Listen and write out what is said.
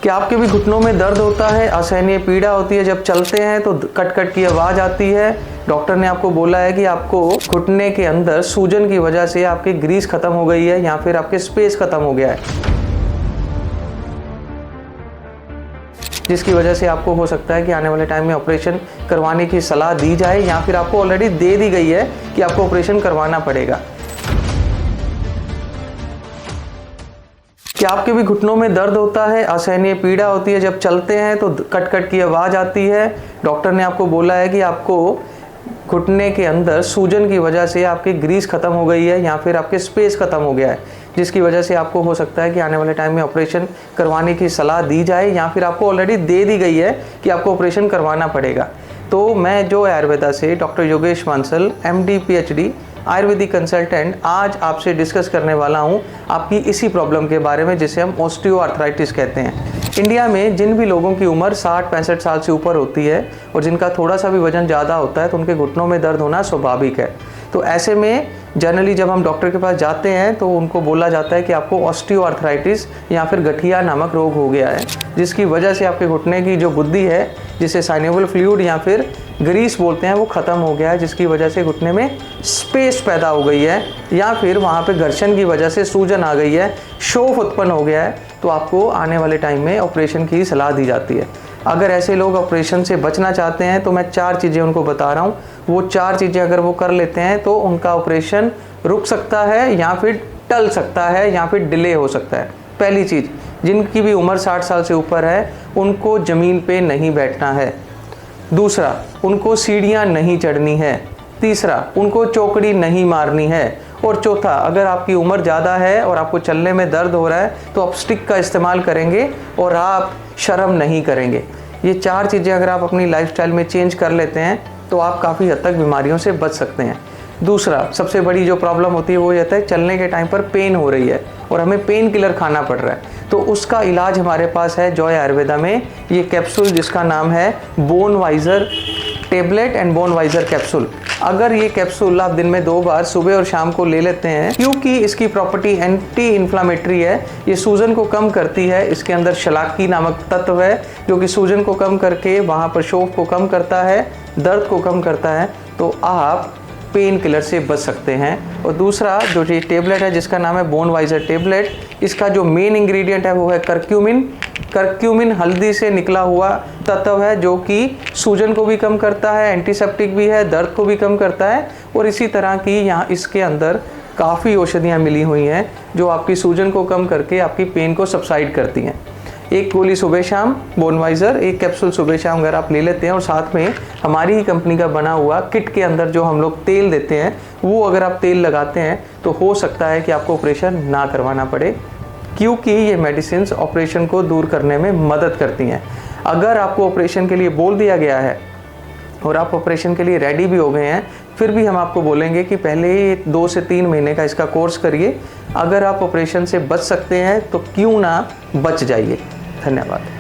क्या आपके भी घुटनों में दर्द होता है, असहनीय पीड़ा होती है, जब चलते हैं तो कट कट की आवाज़ आती है? डॉक्टर ने आपको बोला है कि आपको घुटने के अंदर सूजन की वजह से आपकी ग्रीस खत्म हो गई है या फिर आपके स्पेस खत्म हो गया है, जिसकी वजह से आपको हो सकता है कि आने वाले टाइम में ऑपरेशन करवाने की सलाह दी जाए या फिर आपको ऑलरेडी दे दी गई है कि आपको ऑपरेशन करवाना पड़ेगा। क्या आपके भी घुटनों में दर्द होता है, असहनीय पीड़ा होती है, जब चलते हैं तो कट कट की आवाज़ आती है? डॉक्टर ने आपको बोला है कि आपको घुटने के अंदर सूजन की वजह से आपकी ग्रीस खत्म हो गई है या फिर आपके स्पेस खत्म हो गया है, जिसकी वजह से आपको हो सकता है कि आने वाले टाइम में ऑपरेशन करवाने की सलाह दी जाए या फिर आपको ऑलरेडी दे दी गई है कि आपको ऑपरेशन करवाना पड़ेगा। तो मैं जो आयुर्वेदा से doctor Yogesh Bansal MD PhD Ayurvedic consultant आज आपसे डिस्कस करने वाला हूं आपकी इसी प्रॉब्लम के बारे में, जिसे हम ऑस्टियोआर्थराइटिस कहते हैं। इंडिया में जिन भी लोगों की उम्र 60-65 साल से ऊपर होती है और जिनका थोड़ा सा भी वजन ज़्यादा होता है तो उनके घुटनों में दर्द होना स्वाभाविक है। तो ऐसे में जनरली जब हम डॉक्टर के पास जाते हैं तो उनको बोला जाता है कि आपको ऑस्टियोआर्थराइटिस या फिर गठिया नामक रोग हो गया है, जिसकी वजह से आपके घुटने की जो गुद्दी है, जिसे साइनोवियल फ्लूइड या फिर ग्रीस बोलते हैं, वो ख़त्म हो गया है, जिसकी वजह से घुटने में स्पेस पैदा हो गई है या फिर वहाँ पे घर्षण की वजह से सूजन आ गई है, शोफ उत्पन्न हो गया है। तो आपको आने वाले टाइम में ऑपरेशन की सलाह दी जाती है। अगर ऐसे लोग ऑपरेशन से बचना चाहते हैं तो मैं 4 चीज़ें उनको बता रहा हूँ। वो 4 चीज़ें अगर वो कर लेते हैं तो उनका ऑपरेशन रुक सकता है या फिर टल सकता है या फिर डिले हो सकता है। पहली चीज़, जिनकी भी उम्र 60 साल से ऊपर है उनको ज़मीन पे नहीं बैठना है। दूसरा, उनको सीढ़ियाँ नहीं चढ़नी है। तीसरा, उनको चौकड़ी नहीं मारनी है। और चौथा, अगर आपकी उम्र ज़्यादा है और आपको चलने में दर्द हो रहा है तो आप स्टिक का इस्तेमाल करेंगे और आप शर्म नहीं करेंगे। ये 4 चीज़ें अगर आप अपनी लाइफस्टाइल में चेंज कर लेते हैं तो आप काफ़ी हद तक बीमारियों से बच सकते हैं। दूसरा, सबसे बड़ी जो प्रॉब्लम होती है वो ये है चलने के टाइम पर पेन हो रही है और हमें पेन किलर खाना पड़ रहा है, तो उसका इलाज हमारे पास है जॉय आयुर्वेदा में। ये कैप्सूल जिसका नाम है bone wiser tablet and bone wiser capsule. अगर ये कैप्सूल आप दिन में 2 बार सुबह और शाम को ले लेते हैं, क्योंकि इसकी प्रॉपर्टी एंटी इन्फ्लामेटरी है, ये सूजन को कम करती है। इसके अंदर शलाकी नामक तत्व है जो कि सूजन को कम करके वहाँ पर शोफ को कम करता है, दर्द को कम करता है, तो आप पेन किलर से बच सकते हैं। और दूसरा जो ये टेबलेट है जिसका नाम है बोन वाइजर टेबलेट, इसका जो मेन इंग्रेडिएंट है वो है करक्यूमिन। करक्यूमिन हल्दी से निकला हुआ तत्व है जो कि सूजन को भी कम करता है, एंटीसेप्टिक भी है, दर्द को भी कम करता है। और इसी तरह की यहाँ इसके अंदर काफ़ी औषधियाँ मिली हुई हैं जो आपकी सूजन को कम करके आपकी पेन को सबसाइड करती हैं। एक गोली सुबह शाम बोन वाइजर, एक कैप्सूल सुबह शाम अगर आप ले लेते हैं और साथ में हमारी ही कंपनी का बना हुआ किट के अंदर जो हम लोग तेल देते हैं वो अगर आप तेल लगाते हैं तो हो सकता है कि आपको ऑपरेशन ना करवाना पड़े, क्योंकि ये मेडिसिन ऑपरेशन को दूर करने में मदद करती हैं। अगर आपको ऑपरेशन के लिए बोल दिया गया है और आप ऑपरेशन के लिए रेडी भी हो गए हैं, फिर भी हम आपको बोलेंगे कि पहले 2 से 3 महीने का इसका कोर्स करिए। अगर आप ऑपरेशन से बच सकते हैं तो क्यों ना बच जाइए। धन्यवाद।